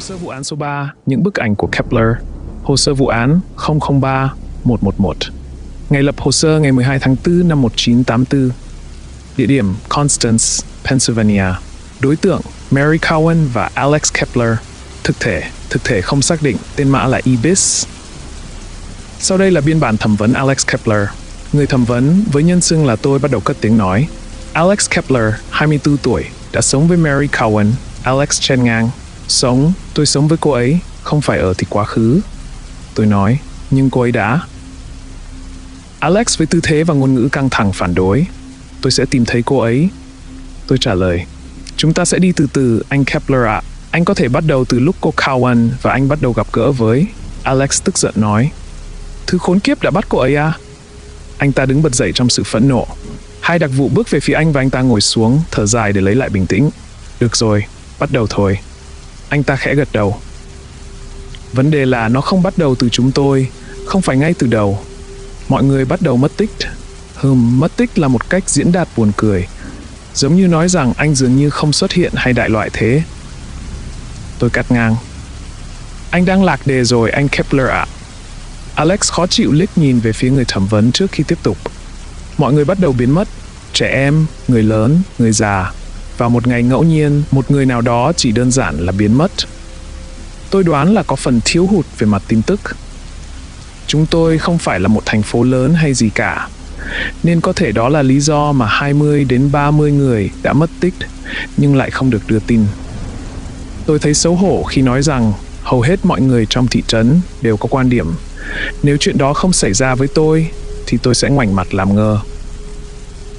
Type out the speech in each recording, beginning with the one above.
sơ vụ án số 3, những bức ảnh của Kepler. Hồ sơ vụ án 003111. Ngày lập hồ sơ ngày 12 tháng 4 năm 1984. Địa điểm Constance, Pennsylvania. Đối tượng Mary Cowan và Alex Kepler. Thực thể không xác định, tên mã là Ibis. Sau đây là biên bản thẩm vấn Alex Kepler. Người thẩm vấn với nhân xưng là tôi bắt đầu cất tiếng nói. Alex Kepler, 24 tuổi, đã sống với Mary Cowan. Alex chen ngang. Tôi sống với cô ấy, không phải ở thì quá khứ. Tôi nói, nhưng cô ấy đã. Alex với tư thế và ngôn ngữ căng thẳng phản đối. Tôi sẽ tìm thấy cô ấy. Tôi trả lời, chúng ta sẽ đi từ từ, anh Kepler ạ. Anh có thể bắt đầu từ lúc cô Cowan và anh bắt đầu gặp gỡ với. Alex tức giận nói, thứ khốn kiếp đã bắt cô ấy à? Anh ta đứng bật dậy trong sự phẫn nộ. Hai đặc vụ bước về phía anh và anh ta ngồi xuống, thở dài để lấy lại bình tĩnh. Được rồi, bắt đầu thôi. Anh ta khẽ gật đầu. Vấn đề là nó không bắt đầu từ chúng tôi, không phải ngay từ đầu. Mọi người bắt đầu mất tích. Mất tích là một cách diễn đạt buồn cười. Giống như nói rằng anh dường như không xuất hiện hay đại loại thế. Tôi cắt ngang. Anh đang lạc đề rồi, anh Kepler ạ. Alex khó chịu liếc nhìn về phía người thẩm vấn trước khi tiếp tục. Mọi người bắt đầu biến mất. Trẻ em, người lớn, người già. Vào một ngày ngẫu nhiên, một người nào đó chỉ đơn giản là biến mất. Tôi đoán là có phần thiếu hụt về mặt tin tức. Chúng tôi không phải là một thành phố lớn hay gì cả, nên có thể đó là lý do mà 20 đến 30 người đã mất tích nhưng lại không được đưa tin. Tôi thấy xấu hổ khi nói rằng hầu hết mọi người trong thị trấn đều có quan điểm nếu chuyện đó không xảy ra với tôi thì tôi sẽ ngoảnh mặt làm ngơ.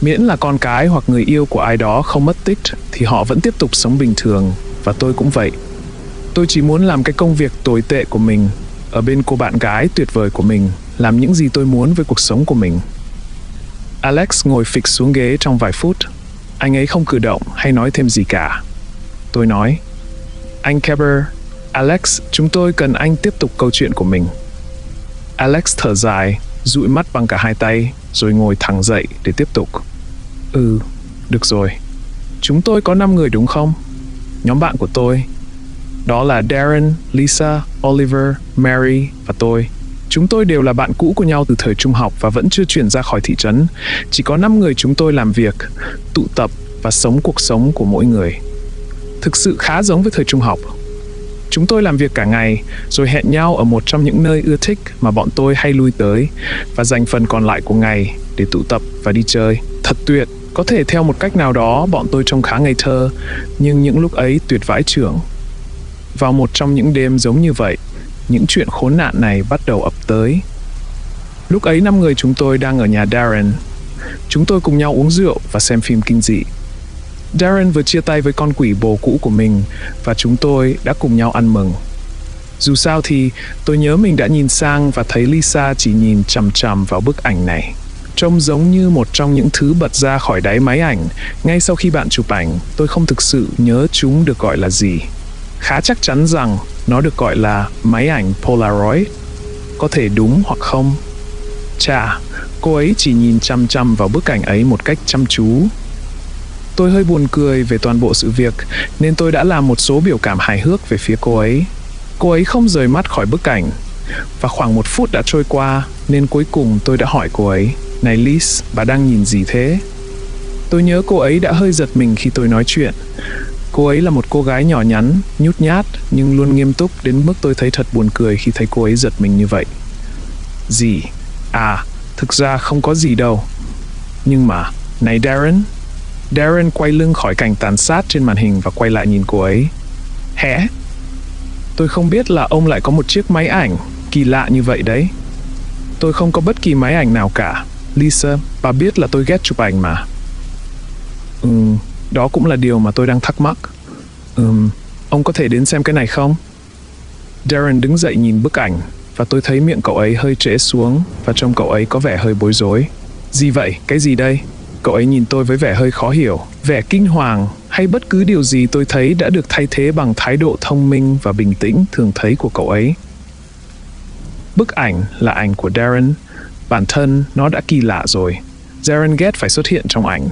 Miễn là con cái hoặc người yêu của ai đó không mất tích thì họ vẫn tiếp tục sống bình thường, và tôi cũng vậy. Tôi chỉ muốn làm cái công việc tồi tệ của mình, ở bên cô bạn gái tuyệt vời của mình, làm những gì tôi muốn với cuộc sống của mình. Alex ngồi phịch xuống ghế trong vài phút. Anh ấy không cử động hay nói thêm gì cả. Tôi nói, anh Kepler, Alex, chúng tôi cần anh tiếp tục câu chuyện của mình. Alex thở dài, dụi mắt bằng cả hai tay, rồi ngồi thẳng dậy để tiếp tục. Được rồi. Chúng tôi có 5 người đúng không? Nhóm bạn của tôi. Đó là Darren, Lisa, Oliver, Mary và tôi. Chúng tôi đều là bạn cũ của nhau từ thời trung học và vẫn chưa chuyển ra khỏi thị trấn. Chỉ có 5 người chúng tôi làm việc, tụ tập và sống cuộc sống của mỗi người. Thực sự khá giống với thời trung học. Chúng tôi làm việc cả ngày, rồi hẹn nhau ở một trong những nơi ưa thích mà bọn tôi hay lui tới, và dành phần còn lại của ngày để tụ tập và đi chơi. Thật tuyệt, có thể theo một cách nào đó bọn tôi trông khá ngây thơ, nhưng những lúc ấy tuyệt vãi chưởng. Vào một trong những đêm giống như vậy, những chuyện khốn nạn này bắt đầu ập tới. Lúc ấy 5 người chúng tôi đang ở nhà Darren. Chúng tôi cùng nhau uống rượu và xem phim kinh dị. Darren vừa chia tay với con quỷ bồ cũ của mình và chúng tôi đã cùng nhau ăn mừng. Dù sao thì tôi nhớ mình đã nhìn sang và thấy Lisa chỉ nhìn chằm chằm vào bức ảnh này. Trông giống như một trong những thứ bật ra khỏi đáy máy ảnh ngay sau khi bạn chụp ảnh. Tôi không thực sự nhớ chúng được gọi là gì. Khá chắc chắn rằng nó được gọi là máy ảnh Polaroid. Có thể đúng hoặc không. Chà, cô ấy chỉ nhìn chằm chằm vào bức ảnh ấy một cách chăm chú. Tôi hơi buồn cười về toàn bộ sự việc, nên tôi đã làm một số biểu cảm hài hước về phía cô ấy. Cô ấy không rời mắt khỏi bức ảnh. Và khoảng 1 phút đã trôi qua, nên cuối cùng tôi đã hỏi cô ấy, này Liz, bà đang nhìn gì thế? Tôi nhớ cô ấy đã hơi giật mình khi tôi nói chuyện. Cô ấy là một cô gái nhỏ nhắn, nhút nhát, nhưng luôn nghiêm túc đến mức tôi thấy thật buồn cười khi thấy cô ấy giật mình như vậy. Gì? À, thực ra không có gì đâu. Nhưng mà, này Darren. Darren quay lưng khỏi cảnh tàn sát trên màn hình và quay lại nhìn cô ấy. Hẽ? Tôi không biết là ông lại có một chiếc máy ảnh kỳ lạ như vậy đấy. Tôi không có bất kỳ máy ảnh nào cả. Lisa, bà biết là tôi ghét chụp ảnh mà. Đó cũng là điều mà tôi đang thắc mắc. Ông có thể đến xem cái này không? Darren đứng dậy nhìn bức ảnh và tôi thấy miệng cậu ấy hơi trễ xuống và trông cậu ấy có vẻ hơi bối rối. Gì vậy? Cái gì đây? Cậu ấy nhìn tôi với vẻ hơi khó hiểu, vẻ kinh hoàng hay bất cứ điều gì tôi thấy đã được thay thế bằng thái độ thông minh và bình tĩnh thường thấy của cậu ấy. Bức ảnh là ảnh của Darren. Bản thân nó đã kỳ lạ rồi. Darren ghét phải xuất hiện trong ảnh.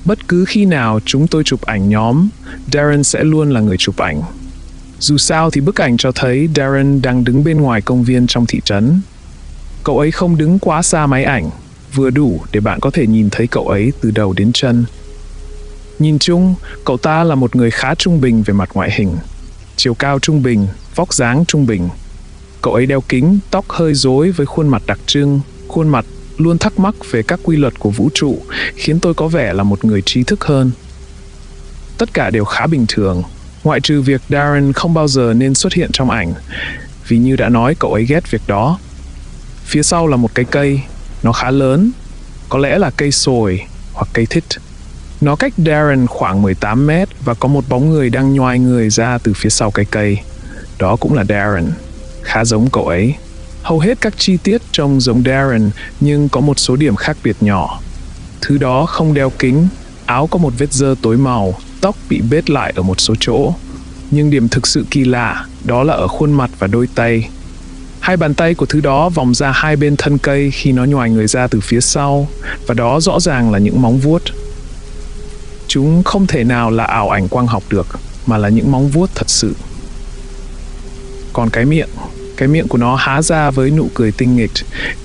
Bất cứ khi nào chúng tôi chụp ảnh nhóm, Darren sẽ luôn là người chụp ảnh. Dù sao thì bức ảnh cho thấy Darren đang đứng bên ngoài công viên trong thị trấn. Cậu ấy không đứng quá xa máy ảnh, vừa đủ để bạn có thể nhìn thấy cậu ấy từ đầu đến chân. Nhìn chung, cậu ta là một người khá trung bình về mặt ngoại hình. Chiều cao trung bình, vóc dáng trung bình. Cậu ấy đeo kính, tóc hơi rối với khuôn mặt đặc trưng, khuôn mặt luôn thắc mắc về các quy luật của vũ trụ, khiến tôi có vẻ là một người trí thức hơn. Tất cả đều khá bình thường, ngoại trừ việc Darren không bao giờ nên xuất hiện trong ảnh, vì như đã nói cậu ấy ghét việc đó. Phía sau là một cái cây, nó khá lớn, có lẽ là cây sồi hoặc cây thích. Nó cách Darren khoảng 18 mét và có một bóng người đang nhoài người ra từ phía sau cái cây. Đó cũng là Darren, khá giống cậu ấy. Hầu hết các chi tiết trông giống Darren nhưng có một số điểm khác biệt nhỏ. Thứ đó không đeo kính, áo có một vết dơ tối màu, tóc bị bết lại ở một số chỗ. Nhưng điểm thực sự kỳ lạ đó là ở khuôn mặt và đôi tay. Hai bàn tay của thứ đó vòng ra hai bên thân cây khi nó nhoài người ra từ phía sau, và đó rõ ràng là những móng vuốt. Chúng không thể nào là ảo ảnh quang học được, mà là những móng vuốt thật sự. Còn cái miệng của nó há ra với nụ cười tinh nghịch,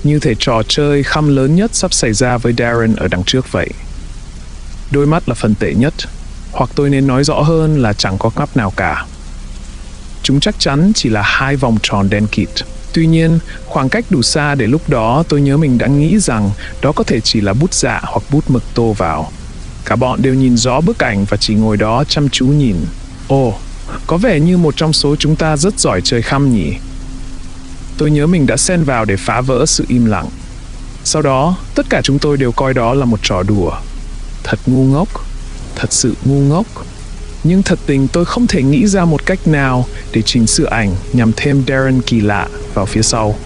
như thể trò chơi khăm lớn nhất sắp xảy ra với Darren ở đằng trước vậy. Đôi mắt là phần tệ nhất, hoặc tôi nên nói rõ hơn là chẳng có ngắp nào cả. Chúng chắc chắn chỉ là hai vòng tròn đen kịt. Tuy nhiên, khoảng cách đủ xa để lúc đó tôi nhớ mình đã nghĩ rằng đó có thể chỉ là bút dạ hoặc bút mực tô vào. Cả bọn đều nhìn rõ bức ảnh và chỉ ngồi đó chăm chú nhìn. Ồ, có vẻ như một trong số chúng ta rất giỏi chơi khăm nhỉ? Tôi nhớ mình đã xen vào để phá vỡ sự im lặng. Sau đó, tất cả chúng tôi đều coi đó là một trò đùa. Thật ngu ngốc, thật sự ngu ngốc. Nhưng thật tình tôi không thể nghĩ ra một cách nào để chỉnh sửa ảnh nhằm thêm Darren kỳ lạ vào phía sau.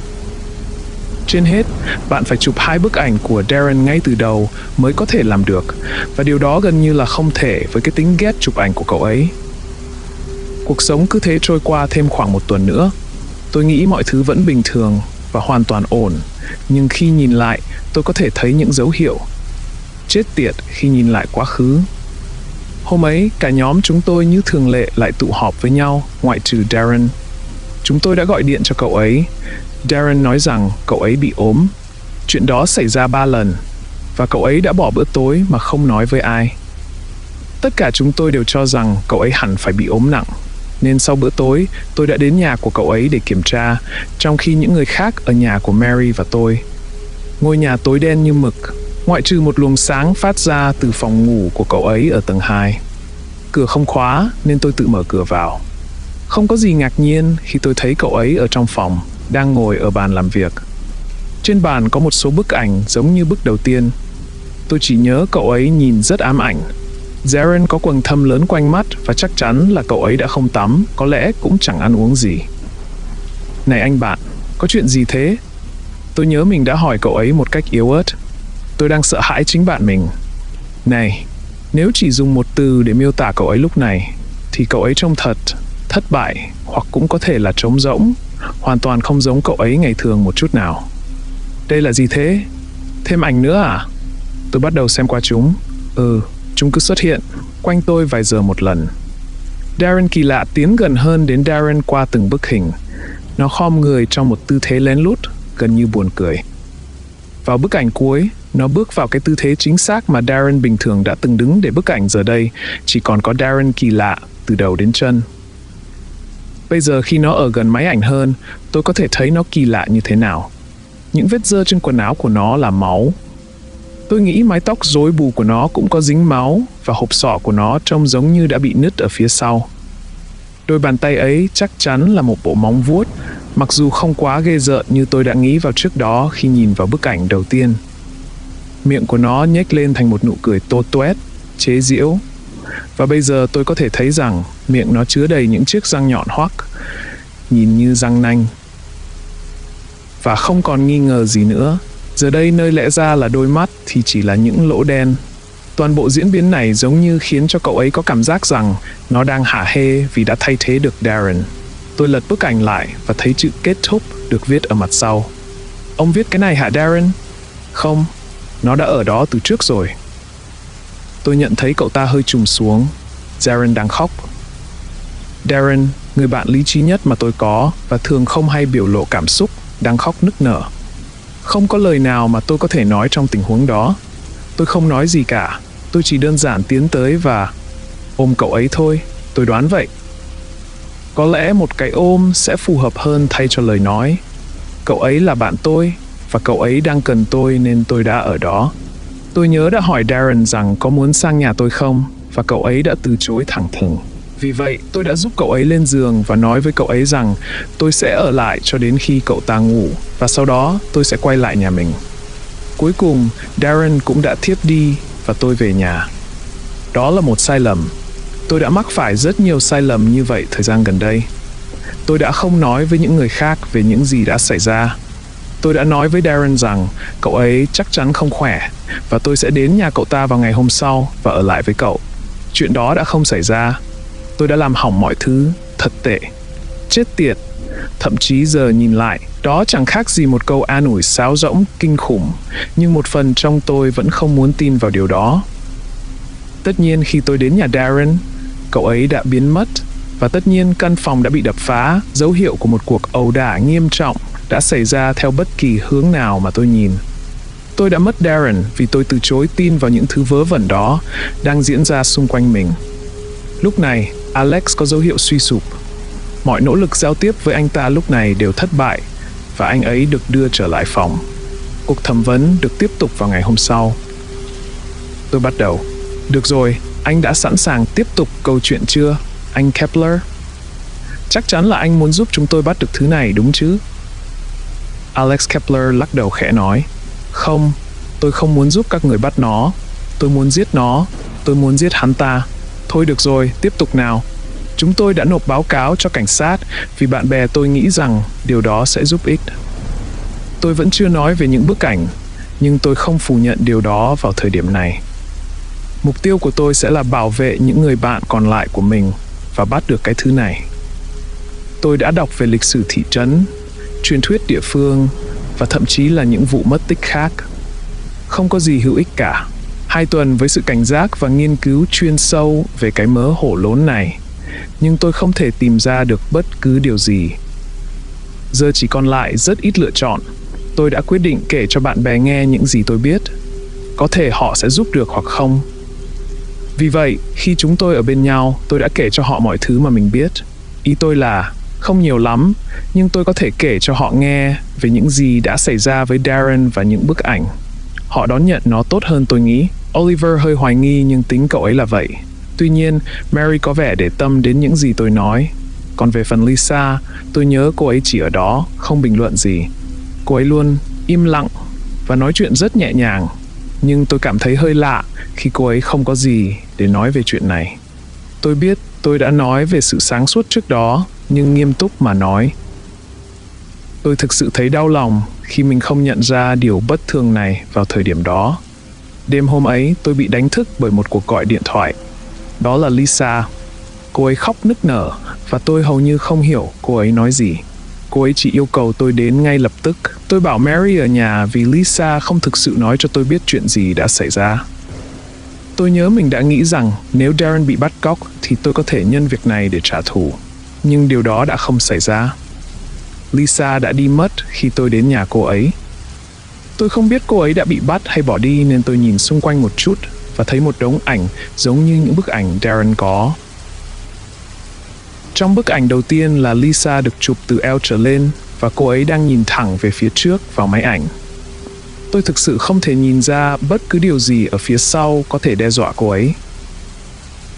Trên hết, bạn phải chụp hai bức ảnh của Darren ngay từ đầu mới có thể làm được, và điều đó gần như là không thể với cái tính ghét chụp ảnh của cậu ấy. Cuộc sống cứ thế trôi qua thêm khoảng một tuần nữa. Tôi nghĩ mọi thứ vẫn bình thường và hoàn toàn ổn, nhưng khi nhìn lại, tôi có thể thấy những dấu hiệu. Chết tiệt khi nhìn lại quá khứ. Hôm ấy, cả nhóm chúng tôi như thường lệ lại tụ họp với nhau, ngoại trừ Darren. Chúng tôi đã gọi điện cho cậu ấy. Darren nói rằng cậu ấy bị ốm. Chuyện đó xảy ra 3 lần, và cậu ấy đã bỏ bữa tối mà không nói với ai. Tất cả chúng tôi đều cho rằng cậu ấy hẳn phải bị ốm nặng, nên sau bữa tối, tôi đã đến nhà của cậu ấy để kiểm tra, trong khi những người khác ở nhà của Mary và tôi. Ngôi nhà tối đen như mực, ngoại trừ một luồng sáng phát ra từ phòng ngủ của cậu ấy ở tầng 2. Cửa không khóa nên tôi tự mở cửa vào. Không có gì ngạc nhiên khi tôi thấy cậu ấy ở trong phòng, đang ngồi ở bàn làm việc. Trên bàn có một số bức ảnh giống như bức đầu tiên. Tôi chỉ nhớ cậu ấy nhìn rất ám ảnh. Darren có quầng thâm lớn quanh mắt và chắc chắn là cậu ấy đã không tắm, có lẽ cũng chẳng ăn uống gì. Này anh bạn, có chuyện gì thế? Tôi nhớ mình đã hỏi cậu ấy một cách yếu ớt. Tôi đang sợ hãi chính bạn mình. Này, nếu chỉ dùng một từ để miêu tả cậu ấy lúc này, thì cậu ấy trông thật thất bại, hoặc cũng có thể là trống rỗng, hoàn toàn không giống cậu ấy ngày thường một chút nào. Đây là gì thế? Thêm ảnh nữa à? Tôi bắt đầu xem qua chúng. Chúng cứ xuất hiện quanh tôi vài giờ một lần. Darren kỳ lạ tiến gần hơn đến Darren qua từng bức hình. Nó khom người trong một tư thế lén lút, gần như buồn cười. Vào bức ảnh cuối, nó bước vào cái tư thế chính xác mà Darren bình thường đã từng đứng để bức ảnh giờ đây chỉ còn có Darren kỳ lạ từ đầu đến chân. Bây giờ khi nó ở gần máy ảnh hơn, tôi có thể thấy nó kỳ lạ như thế nào. Những vết dơ trên quần áo của nó là máu. Tôi nghĩ mái tóc rối bù của nó cũng có dính máu và hộp sọ của nó trông giống như đã bị nứt ở phía sau. Đôi bàn tay ấy chắc chắn là một bộ móng vuốt, mặc dù không quá ghê rợn như tôi đã nghĩ vào trước đó khi nhìn vào bức ảnh đầu tiên. Miệng của nó nhếch lên thành một nụ cười toét toét, chế giễu. Và bây giờ tôi có thể thấy rằng miệng nó chứa đầy những chiếc răng nhọn hoắt, nhìn như răng nanh. Và không còn nghi ngờ gì nữa, giờ đây nơi lẽ ra là đôi mắt thì chỉ là những lỗ đen. Toàn bộ diễn biến này giống như khiến cho cậu ấy có cảm giác rằng nó đang hả hê vì đã thay thế được Darren. Tôi lật bức ảnh lại và thấy chữ kết thúc được viết ở mặt sau. Ông viết cái này hả Darren? Không, nó đã ở đó từ trước rồi. Tôi nhận thấy cậu ta hơi trùng xuống. Darren đang khóc. Darren, người bạn lý trí nhất mà tôi có và thường không hay biểu lộ cảm xúc, đang khóc nức nở. Không có lời nào mà tôi có thể nói trong tình huống đó. Tôi không nói gì cả, tôi chỉ đơn giản tiến tới và ôm cậu ấy thôi, tôi đoán vậy. Có lẽ một cái ôm sẽ phù hợp hơn thay cho lời nói. Cậu ấy là bạn tôi, và cậu ấy đang cần tôi nên tôi đã ở đó. Tôi nhớ đã hỏi Darren rằng có muốn sang nhà tôi không, và cậu ấy đã từ chối thẳng thừng. Vì vậy, tôi đã giúp cậu ấy lên giường và nói với cậu ấy rằng tôi sẽ ở lại cho đến khi cậu ta ngủ, và sau đó tôi sẽ quay lại nhà mình. Cuối cùng, Darren cũng đã thiếp đi và tôi về nhà. Đó là một sai lầm. Tôi đã mắc phải rất nhiều sai lầm như vậy thời gian gần đây. Tôi đã không nói với những người khác về những gì đã xảy ra. Tôi đã nói với Darren rằng cậu ấy chắc chắn không khỏe và tôi sẽ đến nhà cậu ta vào ngày hôm sau và ở lại với cậu. Chuyện đó đã không xảy ra. Tôi đã làm hỏng mọi thứ, thật tệ. Chết tiệt. Thậm chí giờ nhìn lại, đó chẳng khác gì một câu an ủi sáo rỗng kinh khủng, nhưng một phần trong tôi vẫn không muốn tin vào điều đó. Tất nhiên khi tôi đến nhà Darren, cậu ấy đã biến mất, và tất nhiên căn phòng đã bị đập phá, dấu hiệu của một cuộc ẩu đả nghiêm trọng đã xảy ra theo bất kỳ hướng nào mà tôi nhìn. Tôi đã mất Darren vì tôi từ chối tin vào những thứ vớ vẩn đó đang diễn ra xung quanh mình. Lúc này, Alex có dấu hiệu suy sụp. Mọi nỗ lực giao tiếp với anh ta lúc này đều thất bại, và anh ấy được đưa trở lại phòng. Cuộc thẩm vấn được tiếp tục vào ngày hôm sau. Tôi bắt đầu. Được rồi, anh đã sẵn sàng tiếp tục câu chuyện chưa, anh Kepler? Chắc chắn là anh muốn giúp chúng tôi bắt được thứ này, đúng chứ? Alex Kepler lắc đầu khẽ nói, không, tôi không muốn giúp các người bắt nó. Tôi muốn giết nó, tôi muốn giết hắn ta. Thôi được rồi, tiếp tục nào. Chúng tôi đã nộp báo cáo cho cảnh sát vì bạn bè tôi nghĩ rằng điều đó sẽ giúp ích. Tôi vẫn chưa nói về những bức ảnh, nhưng tôi không phủ nhận điều đó vào thời điểm này. Mục tiêu của tôi sẽ là bảo vệ những người bạn còn lại của mình và bắt được cái thứ này. Tôi đã đọc về lịch sử thị trấn, truyền thuyết địa phương và thậm chí là những vụ mất tích khác. Không có gì hữu ích cả. 2 tuần với sự cảnh giác và nghiên cứu chuyên sâu về cái mớ hổ lốn này, nhưng tôi không thể tìm ra được bất cứ điều gì. Giờ chỉ còn lại rất ít lựa chọn. Tôi đã quyết định kể cho bạn bè nghe những gì tôi biết. Có thể họ sẽ giúp được hoặc không. Vì vậy, khi chúng tôi ở bên nhau, tôi đã kể cho họ mọi thứ mà mình biết. Ý tôi là, không nhiều lắm, nhưng tôi có thể kể cho họ nghe về những gì đã xảy ra với Darren và những bức ảnh. Họ đón nhận nó tốt hơn tôi nghĩ. Oliver hơi hoài nghi nhưng tính cậu ấy là vậy. Tuy nhiên, Mary có vẻ để tâm đến những gì tôi nói. Còn về phần Lisa, tôi nhớ cô ấy chỉ ở đó, không bình luận gì. Cô ấy luôn im lặng và nói chuyện rất nhẹ nhàng. Nhưng tôi cảm thấy hơi lạ khi cô ấy không có gì để nói về chuyện này. Tôi biết tôi đã nói về sự sáng suốt trước đó, nhưng nghiêm túc mà nói. Tôi thực sự thấy đau lòng khi mình không nhận ra điều bất thường này vào thời điểm đó. Đêm hôm ấy, tôi bị đánh thức bởi một cuộc gọi điện thoại. Đó là Lisa. Cô ấy khóc nức nở và tôi hầu như không hiểu cô ấy nói gì. Cô ấy chỉ yêu cầu tôi đến ngay lập tức. Tôi bảo Mary ở nhà vì Lisa không thực sự nói cho tôi biết chuyện gì đã xảy ra. Tôi nhớ mình đã nghĩ rằng nếu Darren bị bắt cóc thì tôi có thể nhân việc này để trả thù. Nhưng điều đó đã không xảy ra. Lisa đã đi mất khi tôi đến nhà cô ấy. Tôi không biết cô ấy đã bị bắt hay bỏ đi nên tôi nhìn xung quanh một chút và thấy một đống ảnh giống như những bức ảnh Darren có. Trong bức ảnh đầu tiên là Lisa được chụp từ eo trở lên và cô ấy đang nhìn thẳng về phía trước vào máy ảnh. Tôi thực sự không thể nhìn ra bất cứ điều gì ở phía sau có thể đe dọa cô ấy.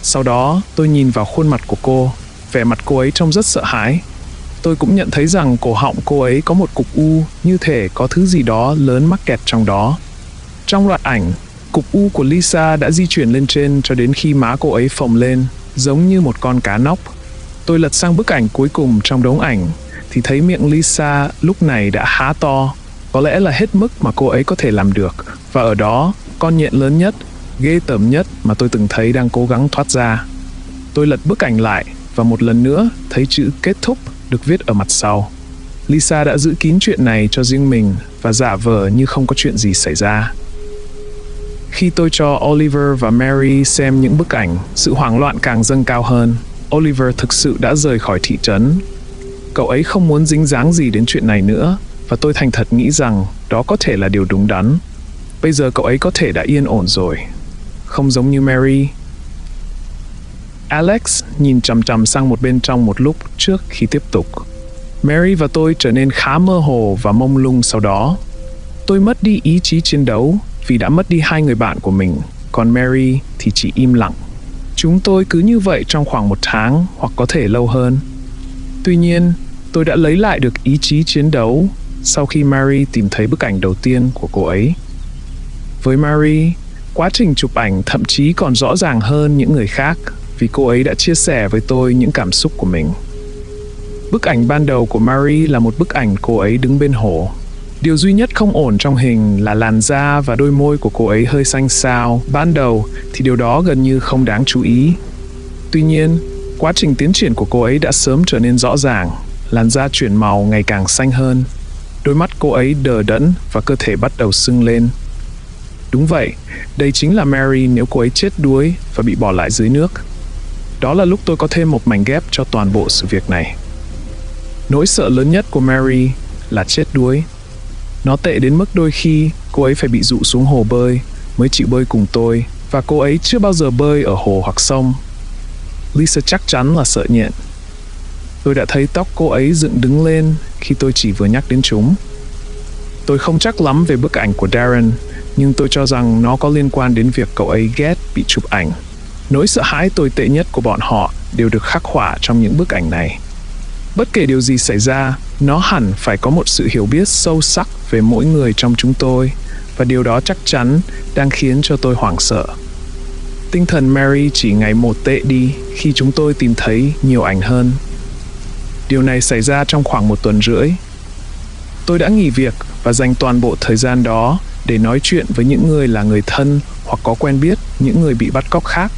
Sau đó, tôi nhìn vào khuôn mặt của cô, vẻ mặt cô ấy trông rất sợ hãi. Tôi cũng nhận thấy rằng cổ họng cô ấy có một cục u, như thể có thứ gì đó lớn mắc kẹt trong đó. Trong loạt ảnh, cục u của Lisa đã di chuyển lên trên cho đến khi má cô ấy phồng lên, giống như một con cá nóc. Tôi lật sang bức ảnh cuối cùng trong đống ảnh, thì thấy miệng Lisa lúc này đã há to, có lẽ là hết mức mà cô ấy có thể làm được. Và ở đó, con nhện lớn nhất, ghê tởm nhất mà tôi từng thấy đang cố gắng thoát ra. Tôi lật bức ảnh lại và một lần nữa thấy chữ kết thúc được viết ở mặt sau. Lisa đã giữ kín chuyện này cho riêng mình và giả vờ như không có chuyện gì xảy ra. Khi tôi cho Oliver và Mary xem những bức ảnh, sự hoảng loạn càng dâng cao hơn. Oliver thực sự đã rời khỏi thị trấn. Cậu ấy không muốn dính dáng gì đến chuyện này nữa, và tôi thành thật nghĩ rằng đó có thể là điều đúng đắn. Bây giờ cậu ấy có thể đã yên ổn rồi. Không giống như Mary. Alex nhìn chằm chằm sang một bên trong một lúc trước khi tiếp tục. Mary và tôi trở nên khá mơ hồ và mông lung sau đó. Tôi mất đi ý chí chiến đấu vì đã mất đi 2 người bạn của mình, còn Mary thì chỉ im lặng. Chúng tôi cứ như vậy trong khoảng 1 tháng hoặc có thể lâu hơn. Tuy nhiên, tôi đã lấy lại được ý chí chiến đấu sau khi Mary tìm thấy bức ảnh đầu tiên của cô ấy. Với Mary, quá trình chụp ảnh thậm chí còn rõ ràng hơn những người khác vì cô ấy đã chia sẻ với tôi những cảm xúc của mình. Bức ảnh ban đầu của Mary là một bức ảnh cô ấy đứng bên hồ. Điều duy nhất không ổn trong hình là làn da và đôi môi của cô ấy hơi xanh xao. Ban đầu thì điều đó gần như không đáng chú ý. Tuy nhiên, quá trình tiến triển của cô ấy đã sớm trở nên rõ ràng. Làn da chuyển màu ngày càng xanh hơn. Đôi mắt cô ấy đờ đẫn và cơ thể bắt đầu sưng lên. Đúng vậy, đây chính là Mary nếu cô ấy chết đuối và bị bỏ lại dưới nước. Đó là lúc tôi có thêm một mảnh ghép cho toàn bộ sự việc này. Nỗi sợ lớn nhất của Mary là chết đuối. Nó tệ đến mức đôi khi cô ấy phải bị dụ xuống hồ bơi mới chịu bơi cùng tôi, và cô ấy chưa bao giờ bơi ở hồ hoặc sông. Lisa chắc chắn là sợ nhện. Tôi đã thấy tóc cô ấy dựng đứng lên khi tôi chỉ vừa nhắc đến chúng. Tôi không chắc lắm về bức ảnh của Darren, nhưng tôi cho rằng nó có liên quan đến việc cậu ấy ghét bị chụp ảnh. Nỗi sợ hãi tồi tệ nhất của bọn họ đều được khắc họa trong những bức ảnh này. Bất kể điều gì xảy ra, nó hẳn phải có một sự hiểu biết sâu sắc về mỗi người trong chúng tôi, và điều đó chắc chắn đang khiến cho tôi hoảng sợ. Tinh thần Mary chỉ ngày một tệ đi khi chúng tôi tìm thấy nhiều ảnh hơn. Điều này xảy ra trong khoảng 1 tuần rưỡi. Tôi đã nghỉ việc và dành toàn bộ thời gian đó để nói chuyện với những người là người thân hoặc có quen biết những người bị bắt cóc khác.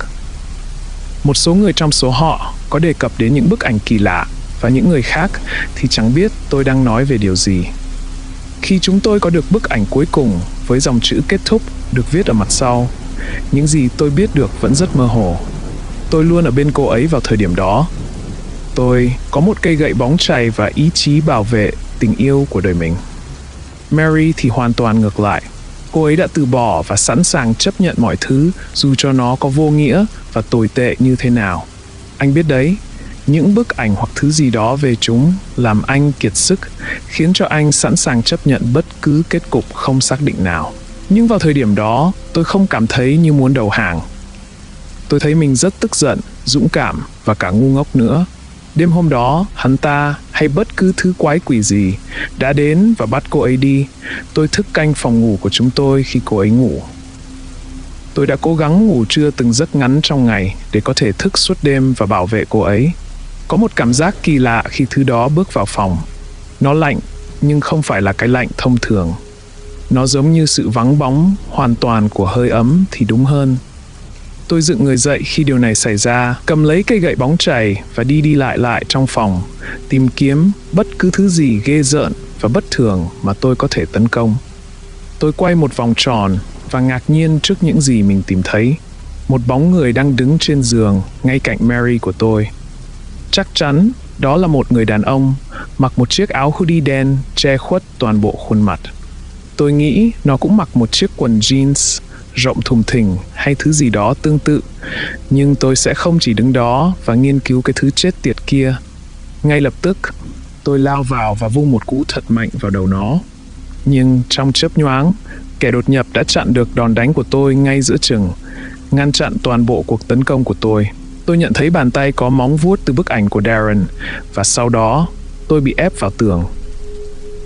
Một số người trong số họ có đề cập đến những bức ảnh kỳ lạ, và những người khác thì chẳng biết tôi đang nói về điều gì. Khi chúng tôi có được bức ảnh cuối cùng với dòng chữ kết thúc được viết ở mặt sau, những gì tôi biết được vẫn rất mơ hồ. Tôi luôn ở bên cô ấy vào thời điểm đó. Tôi có một cây gậy bóng chày và ý chí bảo vệ tình yêu của đời mình. Mary thì hoàn toàn ngược lại. Cô ấy đã từ bỏ và sẵn sàng chấp nhận mọi thứ dù cho nó có vô nghĩa và tồi tệ như thế nào. Anh biết đấy, những bức ảnh hoặc thứ gì đó về chúng làm anh kiệt sức, khiến cho anh sẵn sàng chấp nhận bất cứ kết cục không xác định nào. Nhưng vào thời điểm đó, tôi không cảm thấy như muốn đầu hàng. Tôi thấy mình rất tức giận, dũng cảm và cả ngu ngốc nữa. Đêm hôm đó, hắn ta hay bất cứ thứ quái quỷ gì đã đến và bắt cô ấy đi. Tôi thức canh phòng ngủ của chúng tôi khi cô ấy ngủ. Tôi đã cố gắng ngủ trưa từng giấc ngắn trong ngày để có thể thức suốt đêm và bảo vệ cô ấy. Có một cảm giác kỳ lạ khi thứ đó bước vào phòng. Nó lạnh, nhưng không phải là cái lạnh thông thường. Nó giống như sự vắng bóng hoàn toàn của hơi ấm thì đúng hơn. Tôi dựng người dậy khi điều này xảy ra, cầm lấy cây gậy bóng chày và đi lại trong phòng, tìm kiếm bất cứ thứ gì ghê rợn và bất thường mà tôi có thể tấn công. Tôi quay một vòng tròn và ngạc nhiên trước những gì mình tìm thấy. Một bóng người đang đứng trên giường ngay cạnh Mary của tôi. Chắc chắn đó là một người đàn ông mặc một chiếc áo hoodie đen che khuất toàn bộ khuôn mặt. Tôi nghĩ nó cũng mặc một chiếc quần jeans rộng thùng thình hay thứ gì đó tương tự, nhưng tôi sẽ không chỉ đứng đó và nghiên cứu cái thứ chết tiệt kia. Ngay lập tức, tôi lao vào và vung một cú thật mạnh vào đầu nó. Nhưng trong chớp nhoáng, kẻ đột nhập đã chặn được đòn đánh của tôi ngay giữa chừng, ngăn chặn toàn bộ cuộc tấn công của tôi. Tôi nhận thấy bàn tay có móng vuốt từ bức ảnh của Darren, và sau đó tôi bị ép vào tường.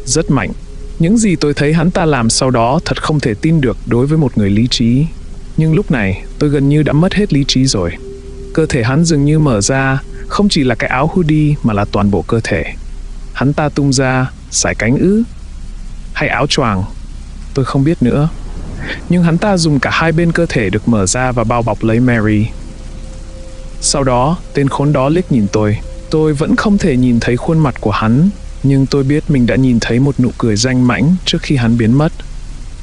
Rất mạnh. Những gì tôi thấy hắn ta làm sau đó thật không thể tin được đối với một người lý trí. Nhưng lúc này tôi gần như đã mất hết lý trí rồi. Cơ thể hắn dường như mở ra, không chỉ là cái áo hoodie mà là toàn bộ cơ thể. Hắn ta tung ra, sải cánh ư? Hay áo choàng? Tôi không biết nữa. Nhưng hắn ta dùng cả hai bên cơ thể được mở ra và bao bọc lấy Mary. Sau đó, tên khốn đó liếc nhìn tôi. Tôi vẫn không thể nhìn thấy khuôn mặt của hắn, nhưng tôi biết mình đã nhìn thấy một nụ cười danh mãnh trước khi hắn biến mất.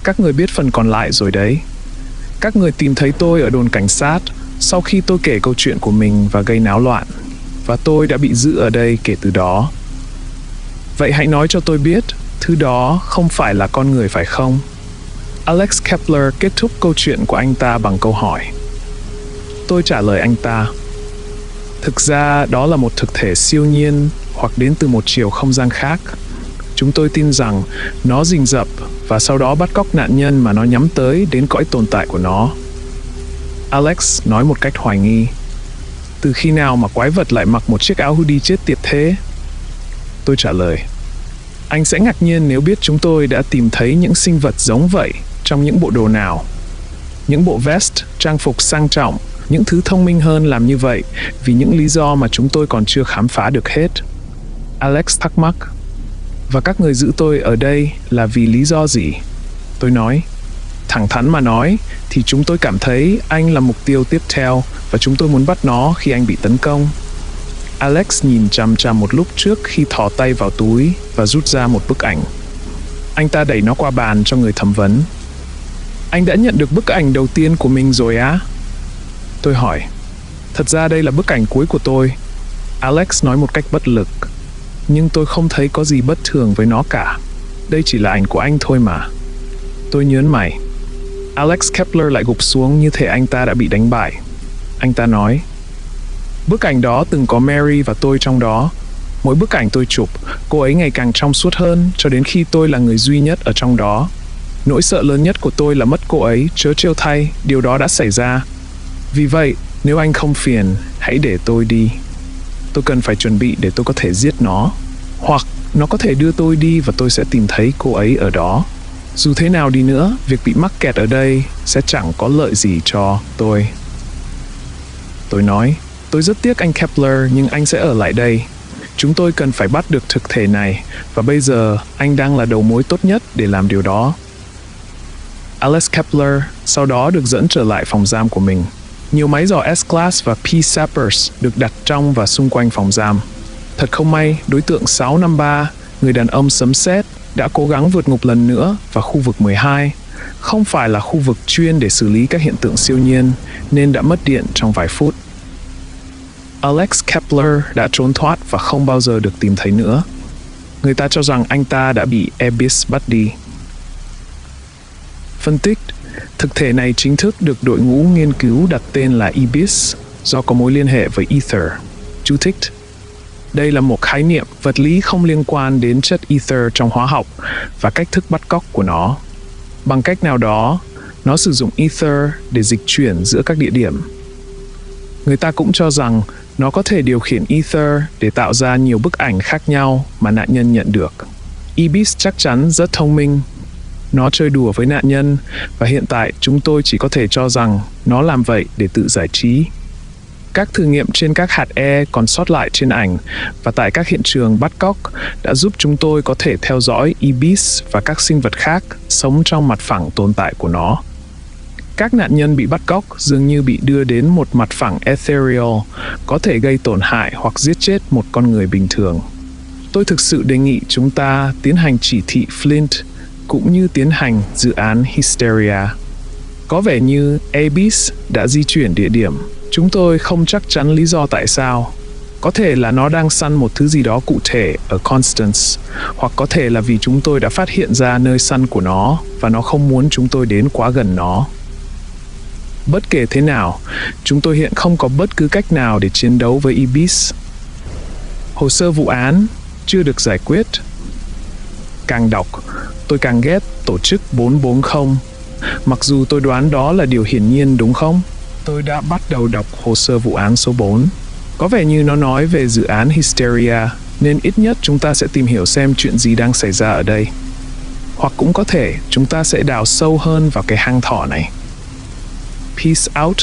Các người biết phần còn lại rồi đấy. Các người tìm thấy tôi ở đồn cảnh sát sau khi tôi kể câu chuyện của mình và gây náo loạn. và tôi đã bị giữ ở đây kể từ đó. Vậy hãy nói cho tôi biết, thứ đó không phải là con người phải không? Alex Kepler kết thúc câu chuyện của anh ta bằng câu hỏi. Tôi trả lời anh ta. Thực ra đó là một thực thể siêu nhiên hoặc đến từ một chiều không gian khác. Chúng tôi tin rằng nó rình rập và sau đó bắt cóc nạn nhân mà nó nhắm tới đến cõi tồn tại của nó. Alex nói một cách hoài nghi. Từ khi nào mà quái vật lại mặc một chiếc áo hoodie chết tiệt thế? Tôi trả lời. Anh sẽ ngạc nhiên nếu biết chúng tôi đã tìm thấy những sinh vật giống vậy trong những bộ đồ nào. Những bộ vest, trang phục sang trọng, những thứ thông minh hơn làm như vậy vì những lý do mà chúng tôi còn chưa khám phá được hết. Alex thắc mắc. Và các người giữ tôi ở đây là vì lý do gì? Tôi nói. Thẳng thắn mà nói thì chúng tôi cảm thấy anh là mục tiêu tiếp theo và chúng tôi muốn bắt nó khi anh bị tấn công. Alex nhìn chằm chằm một lúc trước khi thò tay vào túi và rút ra một bức ảnh. Anh ta đẩy nó qua bàn cho người thẩm vấn. Anh đã nhận được bức ảnh đầu tiên của mình rồi á? Tôi hỏi. Thật ra đây là bức ảnh cuối của tôi. Alex nói một cách bất lực. Nhưng tôi không thấy có gì bất thường với nó cả. Đây chỉ là ảnh của anh thôi mà. Tôi nhớn mày. Alex Kepler lại gục xuống như thể anh ta đã bị đánh bại. Anh ta nói. Bức ảnh đó từng có Mary và tôi trong đó. Mỗi bức ảnh tôi chụp, cô ấy ngày càng trong suốt hơn cho đến khi tôi là người duy nhất ở trong đó. Nỗi sợ lớn nhất của tôi là mất cô ấy, chớ trêu thay, điều đó đã xảy ra. Vì vậy, nếu anh không phiền, hãy để tôi đi. Tôi cần phải chuẩn bị để tôi có thể giết nó. Hoặc nó có thể đưa tôi đi và tôi sẽ tìm thấy cô ấy ở đó. Dù thế nào đi nữa, việc bị mắc kẹt ở đây sẽ chẳng có lợi gì cho tôi. Tôi nói, tôi rất tiếc anh Kepler nhưng anh sẽ ở lại đây. Chúng tôi cần phải bắt được thực thể này và bây giờ anh đang là đầu mối tốt nhất để làm điều đó. Alex Kepler sau đó được dẫn trở lại phòng giam của mình. Nhiều máy dò S-Class và P-Sappers được đặt trong và xung quanh phòng giam. Thật không may, đối tượng 653, người đàn ông sấm sét, đã cố gắng vượt ngục lần nữa vào khu vực 12. Không phải là khu vực chuyên để xử lý các hiện tượng siêu nhiên, nên đã mất điện trong vài phút. Alex Kepler đã trốn thoát và không bao giờ được tìm thấy nữa. Người ta cho rằng anh ta đã bị Abyss bắt đi. Phân tích, thực thể này chính thức được đội ngũ nghiên cứu đặt tên là Abyss do có mối liên hệ với Ether. Chú thích. Đây là một khái niệm vật lý không liên quan đến chất Ether trong hóa học và cách thức bắt cóc của nó. Bằng cách nào đó, nó sử dụng Ether để dịch chuyển giữa các địa điểm. Người ta cũng cho rằng nó có thể điều khiển Ether để tạo ra nhiều bức ảnh khác nhau mà nạn nhân nhận được. Abyss chắc chắn rất thông minh. Nó chơi đùa với nạn nhân và hiện tại chúng tôi chỉ có thể cho rằng nó làm vậy để tự giải trí. Các thử nghiệm trên các hạt E còn sót lại trên ảnh và tại các hiện trường bắt cóc đã giúp chúng tôi có thể theo dõi Abyss và các sinh vật khác sống trong mặt phẳng tồn tại của nó. Các nạn nhân bị bắt cóc dường như bị đưa đến một mặt phẳng ethereal, có thể gây tổn hại hoặc giết chết một con người bình thường. Tôi thực sự đề nghị chúng ta tiến hành chỉ thị Flint cũng như tiến hành dự án Hysteria. Có vẻ như Abyss đã di chuyển địa điểm. Chúng tôi không chắc chắn lý do tại sao. Có thể là nó đang săn một thứ gì đó cụ thể ở Constance, hoặc có thể là vì chúng tôi đã phát hiện ra nơi săn của nó và nó không muốn chúng tôi đến quá gần nó. Bất kể thế nào, chúng tôi hiện không có bất cứ cách nào để chiến đấu với Abyss. Hồ sơ vụ án chưa được giải quyết. Càng đọc, tôi càng ghét tổ chức 440. Mặc dù tôi đoán đó là điều hiển nhiên đúng không? Tôi đã bắt đầu đọc hồ sơ vụ án số 4. Có vẻ như nó nói về dự án Hysteria, nên ít nhất chúng ta sẽ tìm hiểu xem chuyện gì đang xảy ra ở đây. Hoặc cũng có thể chúng ta sẽ đào sâu hơn vào cái hang thỏ này. Peace out.